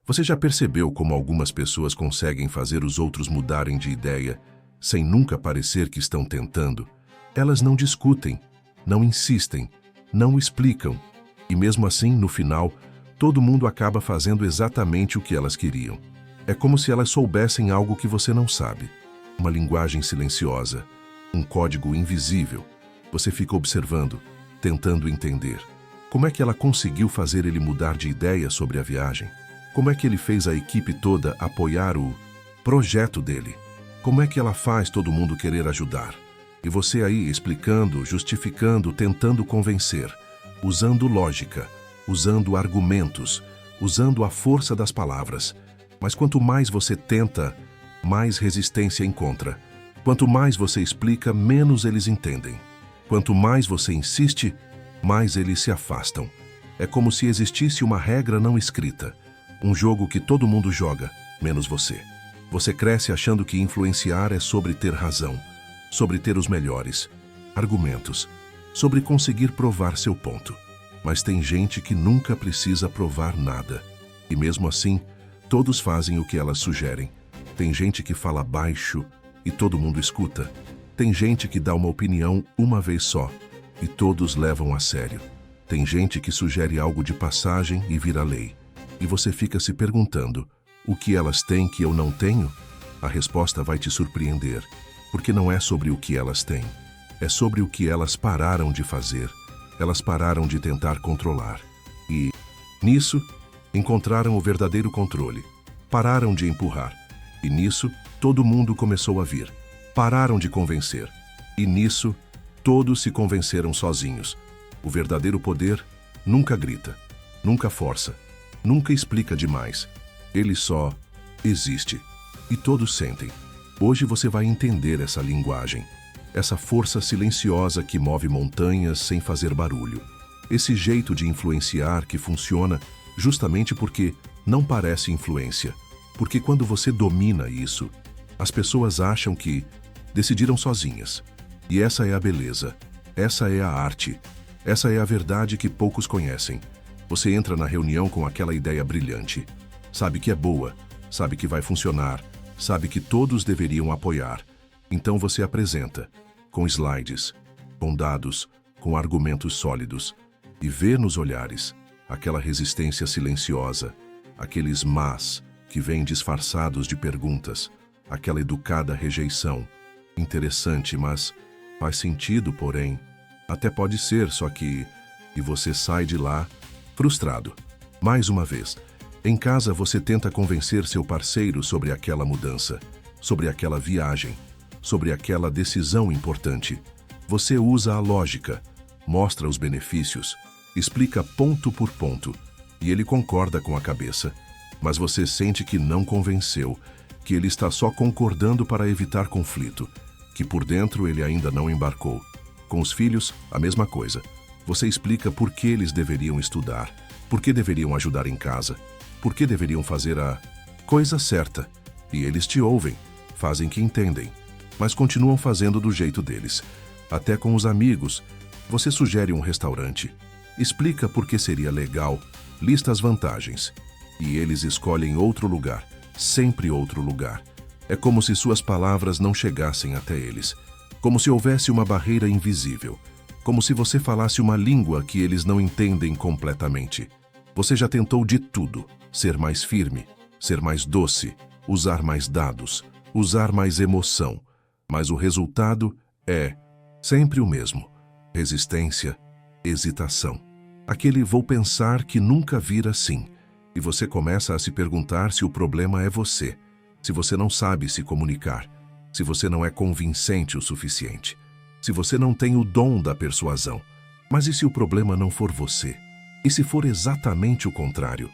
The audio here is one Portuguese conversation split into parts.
Você já percebeu como algumas pessoas conseguem fazer os outros mudarem de ideia sem nunca parecer que estão tentando? Elas não discutem, não insistem, não explicam. E mesmo assim, no final, todo mundo acaba fazendo exatamente o que elas queriam. É como se elas soubessem algo que você não sabe. Uma linguagem silenciosa, um código invisível. Você fica observando, tentando entender. Como é que ela conseguiu fazer ele mudar de ideia sobre a viagem? Como é que ele fez a equipe toda apoiar o projeto dele? Como é que ela faz todo mundo querer ajudar? E você aí explicando, justificando, tentando convencer, usando lógica, usando argumentos, usando a força das palavras. Mas quanto mais você tenta, mais resistência encontra. Quanto mais você explica, menos eles entendem. Quanto mais você insiste, mais eles se afastam. É como se existisse uma regra não escrita. Um jogo que todo mundo joga, menos você. Você cresce achando que influenciar é sobre ter razão, sobre ter os melhores argumentos, sobre conseguir provar seu ponto. Mas tem gente que nunca precisa provar nada. E mesmo assim, todos fazem o que elas sugerem. Tem gente que fala baixo e todo mundo escuta. Tem gente que dá uma opinião uma vez só e todos levam a sério. Tem gente que sugere algo de passagem e vira lei. E você fica se perguntando, o que elas têm que eu não tenho? A resposta vai te surpreender, porque não é sobre o que elas têm. É sobre o que elas pararam de fazer. Elas pararam de tentar controlar. E, nisso, encontraram o verdadeiro controle. Pararam de empurrar. E nisso, todo mundo começou a vir. Pararam de convencer. E nisso, todos se convenceram sozinhos. O verdadeiro poder nunca grita, nunca força, nunca explica demais. Ele só existe. E todos sentem. Hoje você vai entender essa linguagem. Essa força silenciosa que move montanhas sem fazer barulho. Esse jeito de influenciar que funciona justamente porque não parece influência. Porque quando você domina isso, as pessoas acham que decidiram sozinhas. E essa é a beleza. Essa é a arte. Essa é a verdade que poucos conhecem. Você entra na reunião com aquela ideia brilhante. Sabe que é boa, sabe que vai funcionar, sabe que todos deveriam apoiar. Então você apresenta, com slides, com dados, com argumentos sólidos, e vê nos olhares aquela resistência silenciosa, aqueles mas que vêm disfarçados de perguntas, aquela educada rejeição. Interessante, mas faz sentido, porém. Até pode ser, só que... E você sai de lá frustrado. Mais uma vez, em casa você tenta convencer seu parceiro sobre aquela mudança, sobre aquela viagem, sobre aquela decisão importante. Você usa a lógica, mostra os benefícios, explica ponto por ponto, e ele concorda com a cabeça. Mas você sente que não convenceu, que ele está só concordando para evitar conflito, que por dentro ele ainda não embarcou. Com os filhos, a mesma coisa. Você explica por que eles deveriam estudar, por que deveriam ajudar em casa, por que deveriam fazer a coisa certa. E eles te ouvem, fazem que entendem, mas continuam fazendo do jeito deles. Até com os amigos, você sugere um restaurante, explica por que seria legal, lista as vantagens. E eles escolhem outro lugar, sempre outro lugar. É como se suas palavras não chegassem até eles. Como se houvesse uma barreira invisível. Como se você falasse uma língua que eles não entendem completamente. Você já tentou de tudo. Ser mais firme, ser mais doce, usar mais dados, usar mais emoção. Mas o resultado é sempre o mesmo. Resistência, hesitação. Aquele vou pensar que nunca vira assim. E você começa a se perguntar se o problema é você. Se você não sabe se comunicar. Se você não é convincente o suficiente. Se você não tem o dom da persuasão. Mas e se o problema não for você? E se for exatamente o contrário?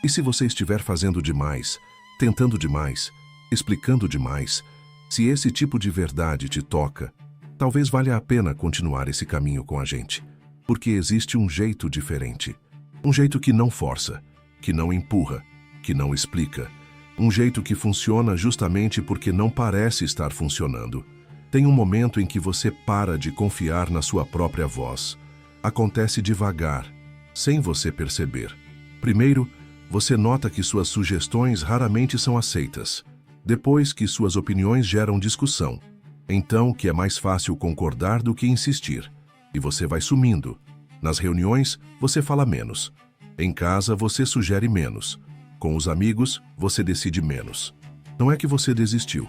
E se você estiver fazendo demais, tentando demais, explicando demais? Se esse tipo de verdade te toca, talvez valha a pena continuar esse caminho com a gente. Porque existe um jeito diferente. Um jeito que não força, que não empurra, que não explica. Um jeito que funciona justamente porque não parece estar funcionando. Tem um momento em que você para de confiar na sua própria voz. Acontece devagar, sem você perceber. Primeiro, Você nota que suas sugestões raramente são aceitas. Depois que suas opiniões geram discussão. Então que é mais fácil concordar do que insistir. E você vai sumindo. Nas reuniões, você fala menos. Em casa, você sugere menos. Com os amigos, você decide menos. Não é que você desistiu.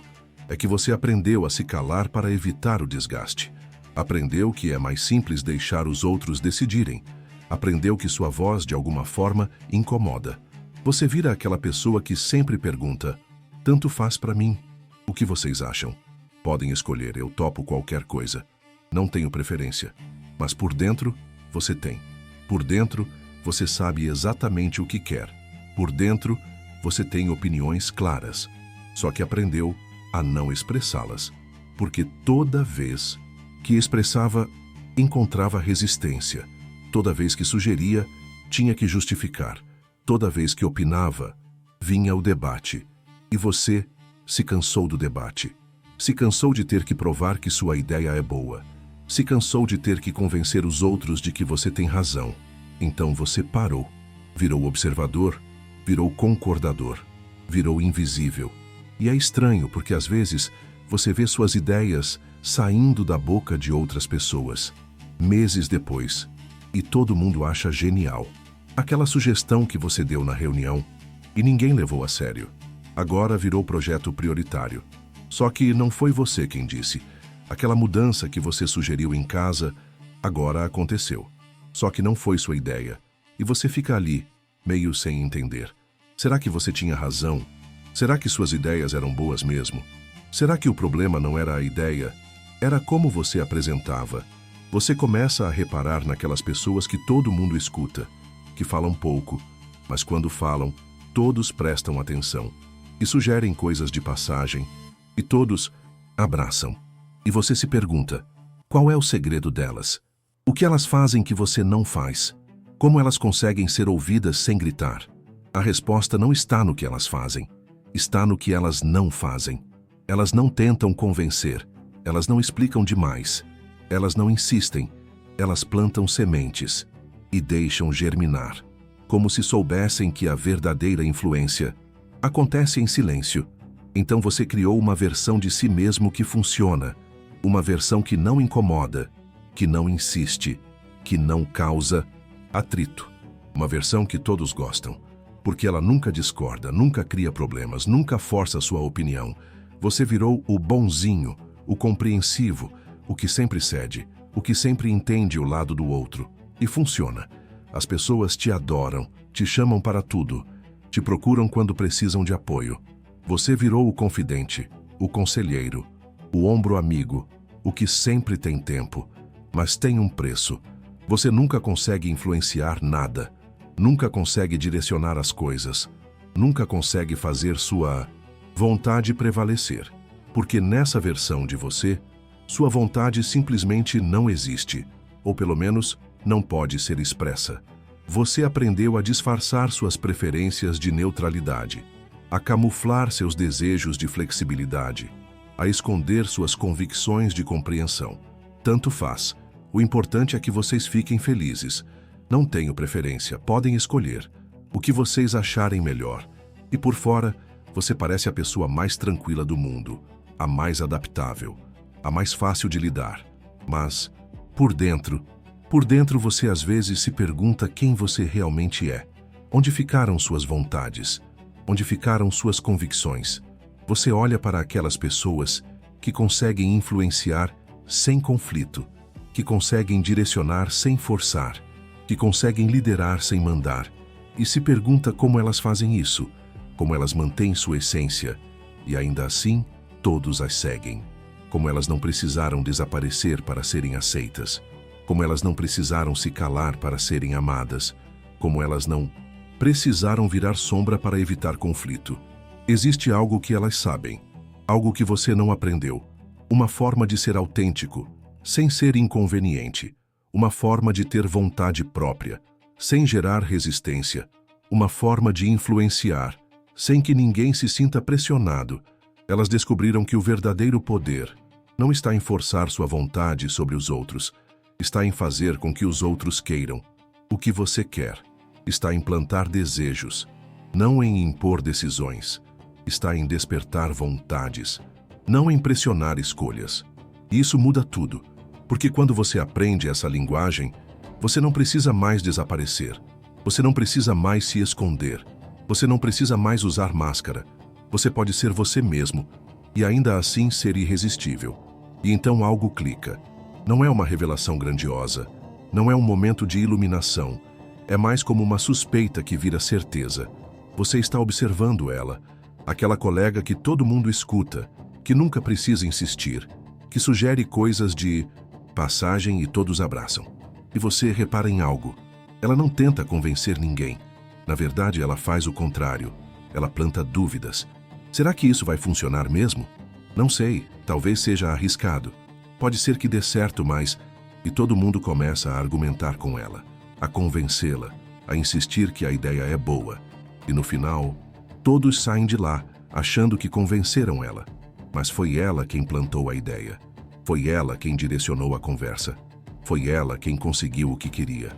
É que você aprendeu a se calar para evitar o desgaste. Aprendeu que é mais simples deixar os outros decidirem. Aprendeu que sua voz, de alguma forma, incomoda. Você vira aquela pessoa que sempre pergunta: tanto faz para mim. O que vocês acham? Podem escolher, eu topo qualquer coisa. Não tenho preferência. Mas por dentro, você tem. Por dentro, você sabe exatamente o que quer. Por dentro, você tem opiniões claras. Só que aprendeu a não expressá-las. Porque toda vez que expressava, encontrava resistência. Toda vez que sugeria, tinha que justificar. Toda vez que opinava, vinha o debate. E você se cansou do debate. Se cansou de ter que provar que sua ideia é boa. Se cansou de ter que convencer os outros de que você tem razão. Então você parou. Virou observador, virou concordador, virou invisível. E é estranho porque às vezes você vê suas ideias saindo da boca de outras pessoas, meses depois, e todo mundo acha genial. Aquela sugestão que você deu na reunião e ninguém levou a sério. Agora virou projeto prioritário. Só que não foi você quem disse. Aquela mudança que você sugeriu em casa, agora aconteceu. Só que não foi sua ideia. E você fica ali, meio sem entender. Será que você tinha razão? Será que suas ideias eram boas mesmo? Será que o problema não era a ideia? Era como você apresentava. Você começa a reparar naquelas pessoas que todo mundo escuta, que falam pouco, mas quando falam, todos prestam atenção e sugerem coisas de passagem, e todos abraçam. E você se pergunta, qual é o segredo delas? O que elas fazem que você não faz? Como elas conseguem ser ouvidas sem gritar? A resposta não está no que elas fazem, está no que elas não fazem. Elas não tentam convencer, elas não explicam demais, elas não insistem, elas plantam sementes e deixam germinar, como se soubessem que a verdadeira influência acontece em silêncio. Então você criou uma versão de si mesmo que funciona, uma versão que não incomoda, que não insiste, que não causa atrito. Uma versão que todos gostam, porque ela nunca discorda, nunca cria problemas, nunca força sua opinião. Você virou o bonzinho, o compreensivo, o que sempre cede, o que sempre entende o lado do outro. E funciona. As pessoas te adoram, te chamam para tudo, te procuram quando precisam de apoio. Você virou o confidente, o conselheiro, o ombro amigo, o que sempre tem tempo, mas tem um preço. Você nunca consegue influenciar nada, nunca consegue direcionar as coisas, nunca consegue fazer sua vontade prevalecer, porque nessa versão de você, sua vontade simplesmente não existe, ou pelo menos não pode ser expressa. Você aprendeu a disfarçar suas preferências de neutralidade, a camuflar seus desejos de flexibilidade, a esconder suas convicções de compreensão. Tanto faz. O importante é que vocês fiquem felizes. Não tenho preferência, podem escolher o que vocês acharem melhor. E por fora, você parece a pessoa mais tranquila do mundo, a mais adaptável, a mais fácil de lidar. Mas, por dentro você às vezes se pergunta quem você realmente é. Onde ficaram suas vontades? Onde ficaram suas convicções? Você olha para aquelas pessoas que conseguem influenciar sem conflito, que conseguem direcionar sem forçar, que conseguem liderar sem mandar, e se pergunta como elas fazem isso, como elas mantêm sua essência, e ainda assim, todos as seguem. Como elas não precisaram desaparecer para serem aceitas, como elas não precisaram se calar para serem amadas, como elas não precisaram virar sombra para evitar conflito. Existe algo que elas sabem, algo que você não aprendeu, uma forma de ser autêntico, sem ser inconveniente, uma forma de ter vontade própria, sem gerar resistência, uma forma de influenciar, sem que ninguém se sinta pressionado. Elas descobriram que o verdadeiro poder não está em forçar sua vontade sobre os outros, está em fazer com que os outros queiram o que você quer, está em plantar desejos, não em impor decisões. Está em despertar vontades, não em pressionar escolhas. E isso muda tudo, porque quando você aprende essa linguagem, você não precisa mais desaparecer. Você não precisa mais se esconder. Você não precisa mais usar máscara. Você pode ser você mesmo e ainda assim ser irresistível. E então algo clica. Não é uma revelação grandiosa. Não é um momento de iluminação. É mais como uma suspeita que vira certeza. Você está observando ela, aquela colega que todo mundo escuta, que nunca precisa insistir, que sugere coisas de passagem e todos abraçam. E você repara em algo. Ela não tenta convencer ninguém. Na verdade, ela faz o contrário. Ela planta dúvidas. Será que isso vai funcionar mesmo? Não sei, talvez seja arriscado. Pode ser que dê certo, mas... E todo mundo começa a argumentar com ela, a convencê-la, a insistir que a ideia é boa. E no final, todos saem de lá, achando que convenceram ela. Mas foi ela quem plantou a ideia. Foi ela quem direcionou a conversa. Foi ela quem conseguiu o que queria.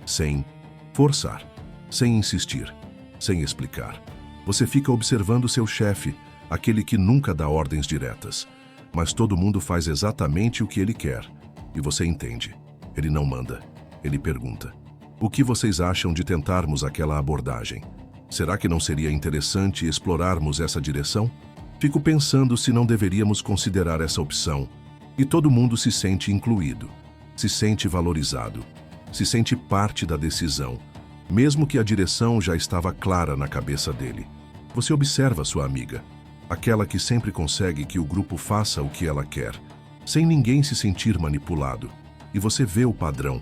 Sem forçar, sem insistir, sem explicar. Você fica observando seu chefe, aquele que nunca dá ordens diretas. Mas todo mundo faz exatamente o que ele quer. E você entende. Ele não manda. Ele pergunta. O que vocês acham de tentarmos aquela abordagem? Será que não seria interessante explorarmos essa direção? Fico pensando se não deveríamos considerar essa opção. E todo mundo se sente incluído, se sente valorizado, se sente parte da decisão, mesmo que a direção já estava clara na cabeça dele. Você observa sua amiga, aquela que sempre consegue que o grupo faça o que ela quer, sem ninguém se sentir manipulado. E você vê o padrão.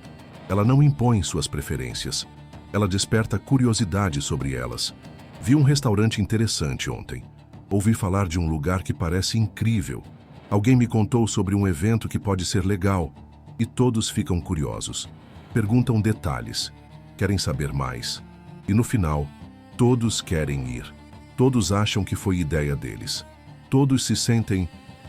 Ela não impõe suas preferências. Ela desperta curiosidade sobre elas. Vi um restaurante interessante ontem. Ouvi falar de um lugar que parece incrível. Alguém me contou sobre um evento que pode ser legal. E todos ficam curiosos. Perguntam detalhes. Querem saber mais. E no final, todos querem ir. Todos acham que foi ideia deles. Todos se sentem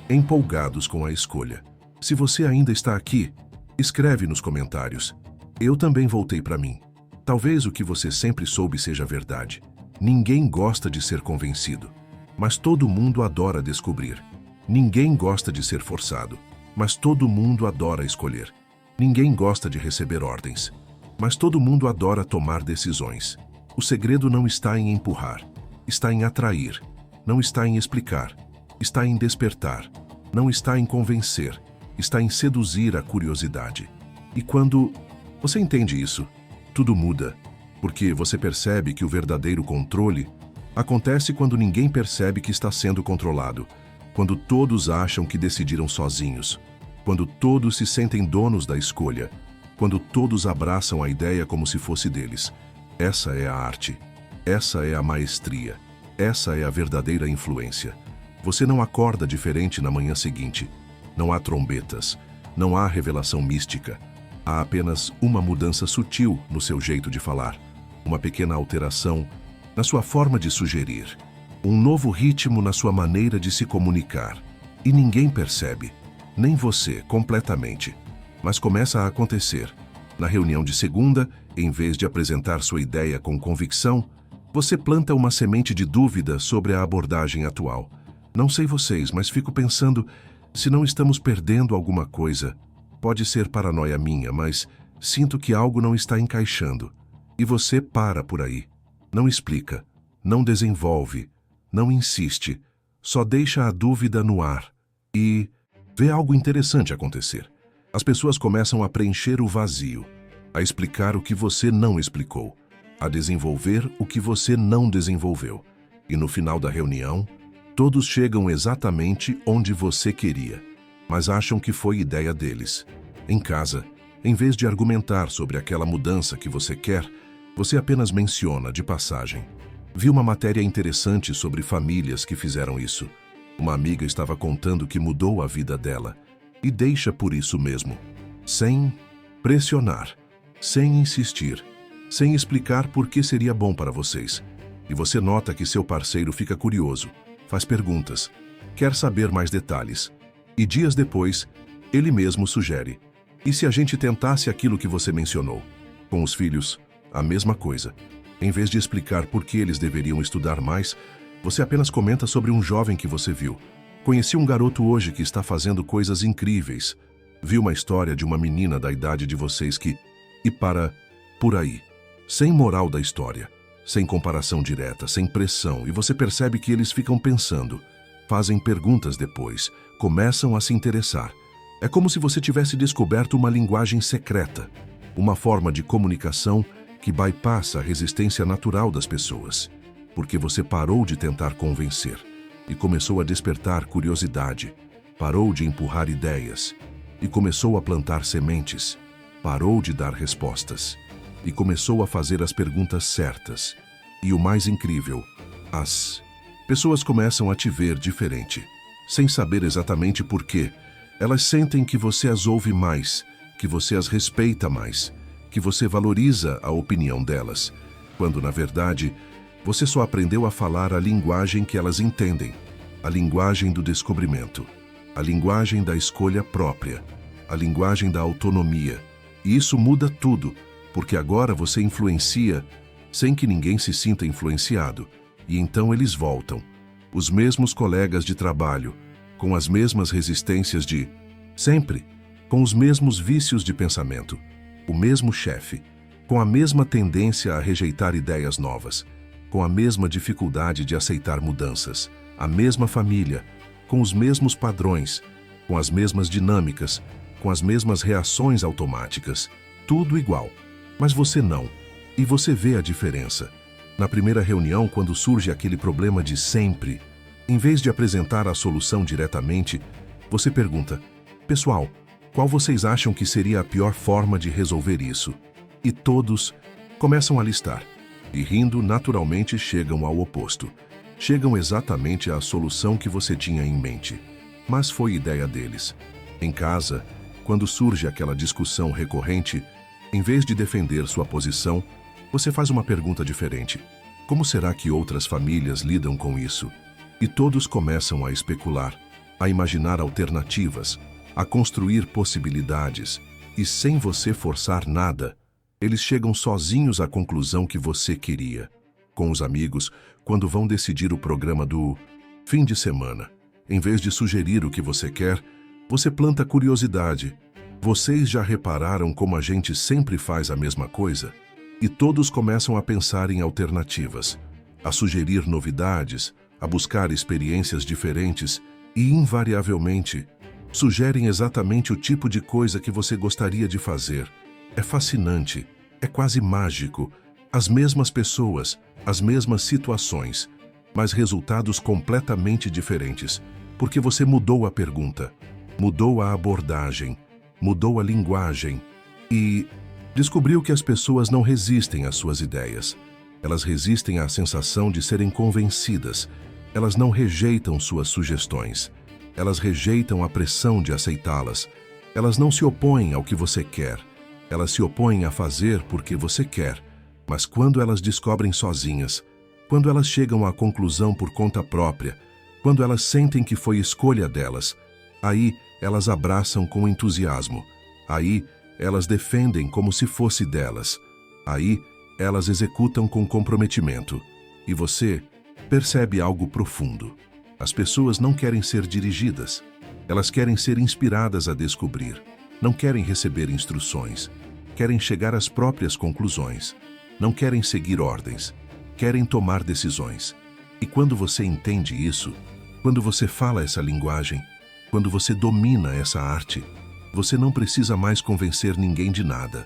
empolgados com a escolha. Se você ainda está aqui, escreve nos comentários. Eu também voltei para mim. Talvez o que você sempre soube seja verdade. Ninguém gosta de ser convencido, mas todo mundo adora descobrir. Ninguém gosta de ser forçado, mas todo mundo adora escolher. Ninguém gosta de receber ordens, mas todo mundo adora tomar decisões. O segredo não está em empurrar, está em atrair, não está em explicar, está em despertar, não está em convencer, está em seduzir a curiosidade. E quando você entende isso, tudo muda, porque você percebe que o verdadeiro controle acontece quando ninguém percebe que está sendo controlado, quando todos acham que decidiram sozinhos, quando todos se sentem donos da escolha, quando todos abraçam a ideia como se fosse deles. Essa é a arte, essa é a maestria, essa é a verdadeira influência. Você não acorda diferente na manhã seguinte. Não há trombetas, não há revelação mística. Há apenas uma mudança sutil no seu jeito de falar, uma pequena alteração na sua forma de sugerir, um novo ritmo na sua maneira de se comunicar. E ninguém percebe, nem você completamente, mas começa a acontecer. Na reunião de segunda, em vez de apresentar sua ideia com convicção, você planta uma semente de dúvida sobre a abordagem atual. Não sei vocês, mas fico pensando se não estamos perdendo alguma coisa. Pode ser paranoia minha, mas sinto que algo não está encaixando. E você para por aí. Não explica, não desenvolve, não insiste, só deixa a dúvida no ar. E vê algo interessante acontecer. As pessoas começam a preencher o vazio, a explicar o que você não explicou, a desenvolver o que você não desenvolveu. E no final da reunião, todos chegam exatamente onde você queria, mas acham que foi ideia deles. Em casa, em vez de argumentar sobre aquela mudança que você quer, você apenas menciona de passagem. Vi uma matéria interessante sobre famílias que fizeram isso. Uma amiga estava contando que mudou a vida dela, e deixa por isso mesmo, sem pressionar, sem insistir, sem explicar por que seria bom para vocês. E você nota que seu parceiro fica curioso, faz perguntas, quer saber mais detalhes. E dias depois, ele mesmo sugere: e se a gente tentasse aquilo que você mencionou? Com os filhos, a mesma coisa. Em vez de explicar por que eles deveriam estudar mais, você apenas comenta sobre um jovem que você viu. Conheci um garoto hoje que está fazendo coisas incríveis. Vi uma história de uma menina da idade de vocês que... E para por aí. Sem moral da história. Sem comparação direta, sem pressão. E você percebe que eles ficam pensando. Fazem perguntas depois. Começam a se interessar. É como se você tivesse descoberto uma linguagem secreta. Uma forma de comunicação que bypassa a resistência natural das pessoas. Porque você parou de tentar convencer. E começou a despertar curiosidade. Parou de empurrar ideias. E começou a plantar sementes. Parou de dar respostas. E começou a fazer as perguntas certas. E o mais incrível, as pessoas começam a te ver diferente, sem saber exatamente por quê. Elas sentem que você as ouve mais, que você as respeita mais, que você valoriza a opinião delas, quando, na verdade, você só aprendeu a falar a linguagem que elas entendem, a linguagem do descobrimento, a linguagem da escolha própria, a linguagem da autonomia. E isso muda tudo, porque agora você influencia sem que ninguém se sinta influenciado. E então eles voltam, os mesmos colegas de trabalho, com as mesmas resistências de sempre, com os mesmos vícios de pensamento, o mesmo chefe, com a mesma tendência a rejeitar ideias novas, com a mesma dificuldade de aceitar mudanças, a mesma família, com os mesmos padrões, com as mesmas dinâmicas, com as mesmas reações automáticas, tudo igual. Mas você não, e você vê a diferença. Na primeira reunião, quando surge aquele problema de sempre, em vez de apresentar a solução diretamente, você pergunta: pessoal, qual vocês acham que seria a pior forma de resolver isso? E todos começam a listar. E rindo, naturalmente chegam ao oposto. Chegam exatamente à solução que você tinha em mente. Mas foi ideia deles. Em casa, quando surge aquela discussão recorrente, em vez de defender sua posição, você faz uma pergunta diferente. Como será que outras famílias lidam com isso? E todos começam a especular, a imaginar alternativas, a construir possibilidades. E sem você forçar nada, eles chegam sozinhos à conclusão que você queria. Com os amigos, quando vão decidir o programa do fim de semana, em vez de sugerir o que você quer, você planta curiosidade. Vocês já repararam como a gente sempre faz a mesma coisa? E todos começam a pensar em alternativas, a sugerir novidades, a buscar experiências diferentes e, invariavelmente, sugerem exatamente o tipo de coisa que você gostaria de fazer. É fascinante, é quase mágico. As mesmas pessoas, as mesmas situações, mas resultados completamente diferentes, porque você mudou a pergunta, mudou a abordagem, mudou a linguagem e descobriu que as pessoas não resistem às suas ideias. Elas resistem à sensação de serem convencidas. Elas não rejeitam suas sugestões. Elas rejeitam a pressão de aceitá-las. Elas não se opõem ao que você quer. Elas se opõem a fazer porque você quer. Mas quando elas descobrem sozinhas, quando elas chegam à conclusão por conta própria, quando elas sentem que foi escolha delas, aí elas abraçam com entusiasmo. Aí elas defendem como se fosse delas. Aí elas executam com comprometimento. E você percebe algo profundo. As pessoas não querem ser dirigidas. Elas querem ser inspiradas a descobrir. Não querem receber instruções. Querem chegar às próprias conclusões. Não querem seguir ordens. Querem tomar decisões. E quando você entende isso, quando você fala essa linguagem, quando você domina essa arte, você não precisa mais convencer ninguém de nada.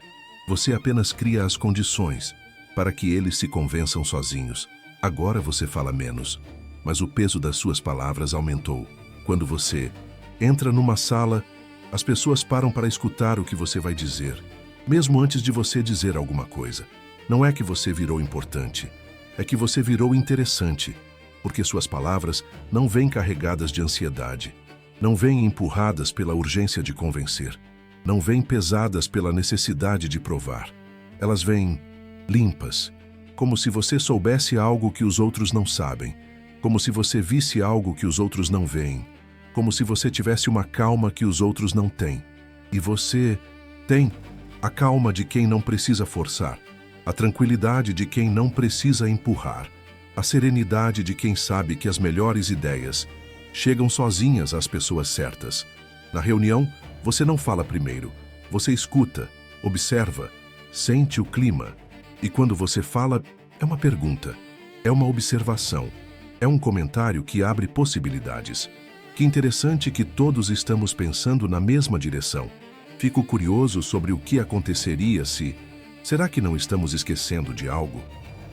Você apenas cria as condições para que eles se convençam sozinhos. Agora você fala menos, mas o peso das suas palavras aumentou. Quando você entra numa sala, as pessoas param para escutar o que você vai dizer, mesmo antes de você dizer alguma coisa. Não é que você virou importante, é que você virou interessante, porque suas palavras não vêm carregadas de ansiedade. Não vêm empurradas pela urgência de convencer. Não vêm pesadas pela necessidade de provar. Elas vêm limpas, como se você soubesse algo que os outros não sabem, como se você visse algo que os outros não veem, como se você tivesse uma calma que os outros não têm. E você tem a calma de quem não precisa forçar, a tranquilidade de quem não precisa empurrar, a serenidade de quem sabe que as melhores ideias chegam sozinhas às pessoas certas. Na reunião, você não fala primeiro, você escuta, observa, sente o clima. E quando você fala, é uma pergunta, é uma observação, é um comentário que abre possibilidades. Que interessante que todos estamos pensando na mesma direção. Fico curioso sobre o que aconteceria se... Será que não estamos esquecendo de algo?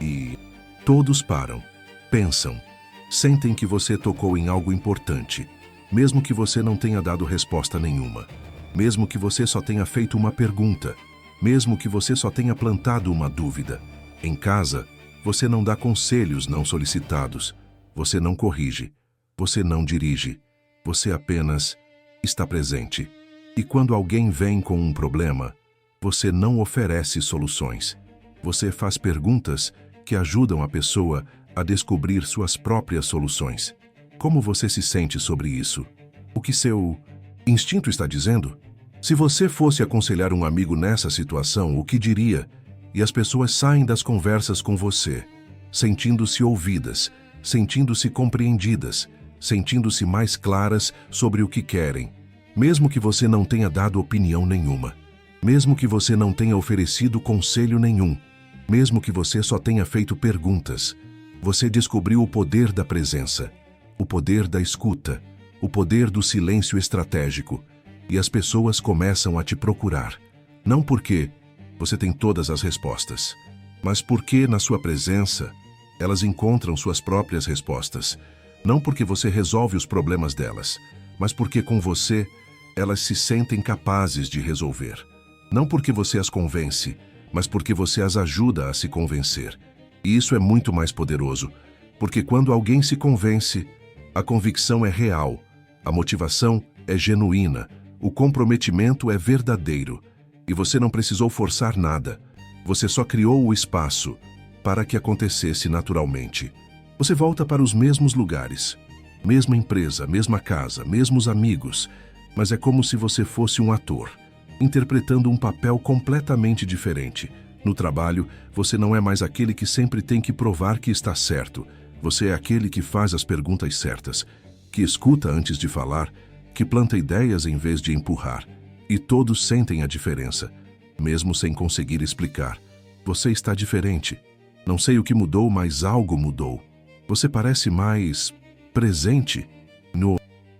E todos param, pensam, sentem que você tocou em algo importante, mesmo que você não tenha dado resposta nenhuma, mesmo que você só tenha feito uma pergunta, mesmo que você só tenha plantado uma dúvida. Em casa, você não dá conselhos não solicitados, você não corrige, você não dirige, você apenas está presente. E quando alguém vem com um problema, você não oferece soluções. Você faz perguntas que ajudam a pessoa a descobrir suas próprias soluções. Como você se sente sobre isso? O que seu instinto está dizendo? Se você fosse aconselhar um amigo nessa situação, o que diria? E as pessoas saem das conversas com você, sentindo-se ouvidas, sentindo-se compreendidas, sentindo-se mais claras sobre o que querem, mesmo que você não tenha dado opinião nenhuma, mesmo que você não tenha oferecido conselho nenhum, mesmo que você só tenha feito perguntas. Você descobriu o poder da presença, o poder da escuta, o poder do silêncio estratégico, e as pessoas começam a te procurar, não porque você tem todas as respostas, mas porque na sua presença elas encontram suas próprias respostas, não porque você resolve os problemas delas, mas porque com você elas se sentem capazes de resolver. Não porque você as convence, mas porque você as ajuda a se convencer. E isso é muito mais poderoso, porque quando alguém se convence, a convicção é real, a motivação é genuína, o comprometimento é verdadeiro, e você não precisou forçar nada, você só criou o espaço para que acontecesse naturalmente. Você volta para os mesmos lugares, mesma empresa, mesma casa, mesmos amigos, mas é como se você fosse um ator, interpretando um papel completamente diferente. No trabalho, você não é mais aquele que sempre tem que provar que está certo. Você é aquele que faz as perguntas certas, que escuta antes de falar, que planta ideias em vez de empurrar. E todos sentem a diferença, mesmo sem conseguir explicar. Você está diferente. Não sei o que mudou, mas algo mudou. Você parece mais presente. No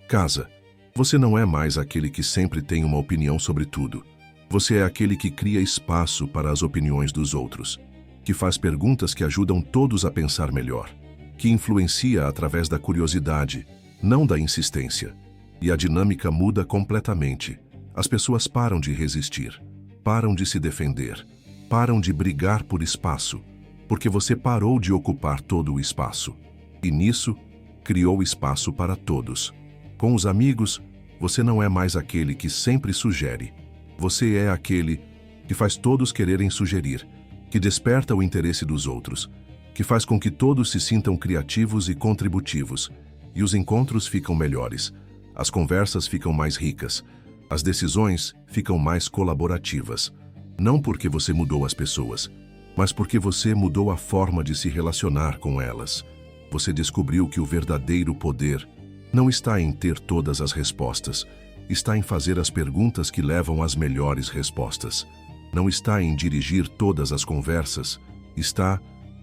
casa, você não é mais aquele que sempre tem uma opinião sobre tudo. Você é aquele que cria espaço para as opiniões dos outros, que faz perguntas que ajudam todos a pensar melhor, que influencia através da curiosidade, não da insistência. E a dinâmica muda completamente. As pessoas param de resistir, param de se defender, param de brigar por espaço, porque você parou de ocupar todo o espaço. E nisso, criou espaço para todos. Com os amigos, você não é mais aquele que sempre sugere. Você é aquele que faz todos quererem sugerir, que desperta o interesse dos outros, que faz com que todos se sintam criativos e contributivos, e os encontros ficam melhores, as conversas ficam mais ricas, as decisões ficam mais colaborativas. Não porque você mudou as pessoas, mas porque você mudou a forma de se relacionar com elas. Você descobriu que o verdadeiro poder não está em ter todas as respostas, está em fazer as perguntas que levam às melhores respostas. Não está em dirigir todas as conversas, está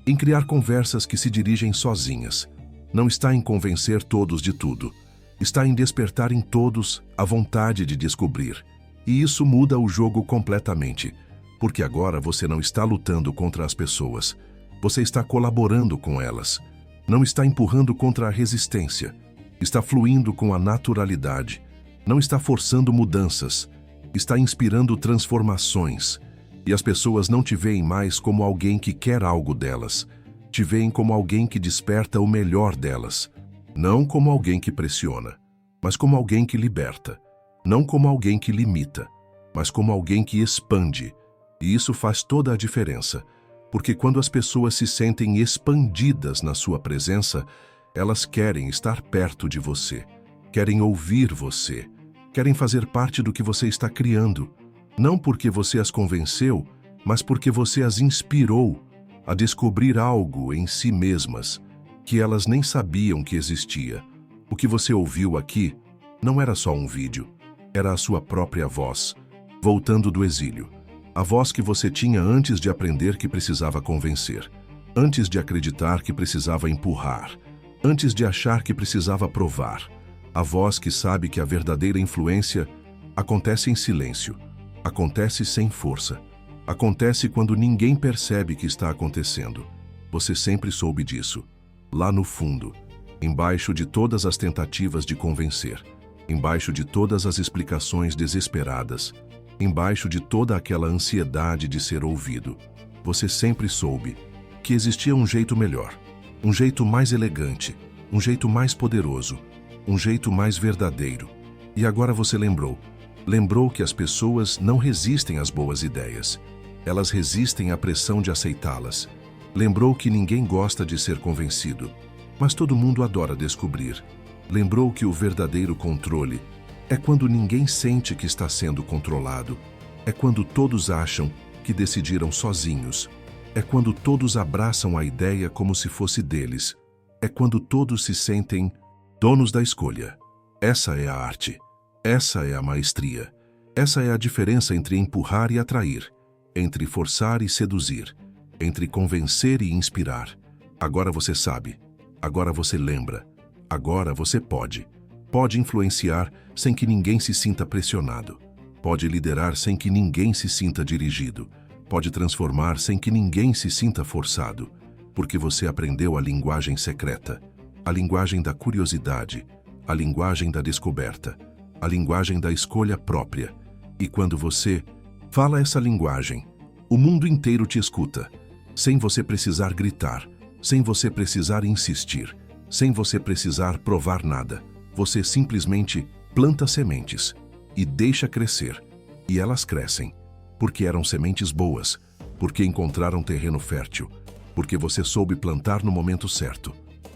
em criar conversas que se dirigem sozinhas. Não está em convencer todos de tudo, está em despertar em todos a vontade de descobrir. E isso muda o jogo completamente, porque agora você não está lutando contra as pessoas, você está colaborando com elas, não está empurrando contra a resistência, está fluindo com a naturalidade, não está forçando mudanças, está inspirando transformações. E as pessoas não te veem mais como alguém que quer algo delas, te veem como alguém que desperta o melhor delas, não como alguém que pressiona, mas como alguém que liberta, não como alguém que limita, mas como alguém que expande. E isso faz toda a diferença, porque quando as pessoas se sentem expandidas na sua presença, elas querem estar perto de você, querem ouvir você, querem fazer parte do que você está criando, não porque você as convenceu, mas porque você as inspirou a descobrir algo em si mesmas que elas nem sabiam que existia. O que você ouviu aqui não era só um vídeo, era a sua própria voz, voltando do exílio. A voz que você tinha antes de aprender que precisava convencer, antes de acreditar que precisava empurrar, antes de achar que precisava provar. A voz que sabe que a verdadeira influência acontece em silêncio, acontece sem força, acontece quando ninguém percebe que está acontecendo. Você sempre soube disso, lá no fundo, embaixo de todas as tentativas de convencer, embaixo de todas as explicações desesperadas, embaixo de toda aquela ansiedade de ser ouvido. Você sempre soube que existia um jeito melhor, um jeito mais elegante, um jeito mais poderoso, um jeito mais verdadeiro. E agora você lembrou que as pessoas não resistem às boas ideias, elas resistem à pressão de aceitá-las. Lembrou que ninguém gosta de ser convencido, mas todo mundo adora descobrir. Lembrou que o verdadeiro controle é quando ninguém sente que está sendo controlado, é quando todos acham que decidiram sozinhos, é quando todos abraçam a ideia como se fosse deles, é quando todos se sentem donos da escolha. Essa é a arte, essa é a maestria, essa é a diferença entre empurrar e atrair, entre forçar e seduzir, entre convencer e inspirar. Agora você sabe, agora você lembra, agora você pode influenciar sem que ninguém se sinta pressionado, pode liderar sem que ninguém se sinta dirigido, pode transformar sem que ninguém se sinta forçado, porque você aprendeu a linguagem secreta, a linguagem da curiosidade, a linguagem da descoberta, a linguagem da escolha própria. E quando você fala essa linguagem, o mundo inteiro te escuta, sem você precisar gritar, sem você precisar insistir, sem você precisar provar nada. Você simplesmente planta sementes e deixa crescer. E elas crescem, porque eram sementes boas, porque encontraram terreno fértil, porque você soube plantar no momento certo,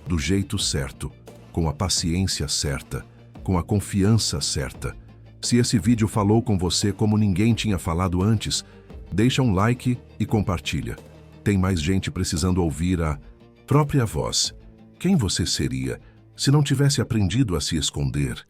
do jeito certo, com a paciência certa, com a confiança certa. Se esse vídeo falou com você como ninguém tinha falado antes, deixa um like e compartilha. Tem mais gente precisando ouvir a própria voz. Quem você seria se não tivesse aprendido a se esconder?